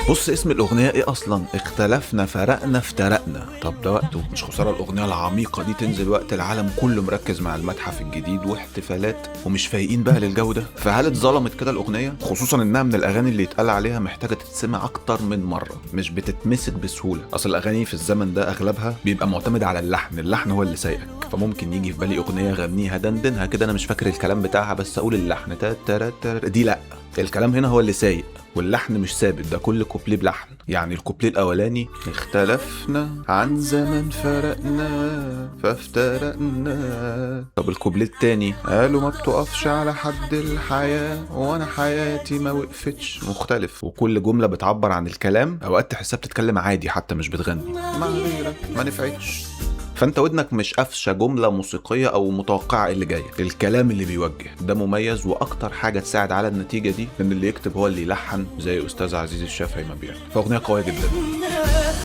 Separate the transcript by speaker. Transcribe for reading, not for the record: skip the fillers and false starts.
Speaker 1: بص، اسم الاغنيه ايه اصلا؟ اختلفنا فرقنا افترقنا. طب ده وقته، مش خساره الاغنيه العميقه دي تنزل وقت العالم كله مركز مع المتحف الجديد واحتفالات ومش فايقين بقى للجو ده؟ فهل اتظلمت كده الاغنيه؟ خصوصا انها من الاغاني اللي يتقال عليها محتاجه تتسمع اكتر من مره، مش بتتمسك بسهوله. اصل الاغاني في الزمن ده اغلبها بيبقى معتمد على اللحن هو اللي سايقك. فممكن يجي في بالي اغنيه غنيها دندنها كده، انا مش فاكر الكلام بتاعها بس اقول اللحن دي لا، الكلام هنا هو اللي سايق واللحن مش ثابت. ده كل كوبليه بلحن. يعني الكوبليه الاولاني اختلفنا عن زمن فرقنا فافترقنا، طب الكوبليه التاني قالوا ما بتقفش على حد الحياة وانا حياتي ما وقفتش، مختلف. وكل جملة بتعبر عن الكلام، اوقات تحسها بتتكلم عادي حتى مش بتغني. مع غيرك ما نفعتش. فانت ودنك مش قافشه جمله موسيقيه او متوقعه إيه اللي جايه، الكلام اللي بيوجه ده مميز. واكتر حاجه تساعد على النتيجه دي ان اللي يكتب هو اللي يلحن، زي استاذ عزيز الشافعي ما بيعمل. فاغنيه قويه جدا.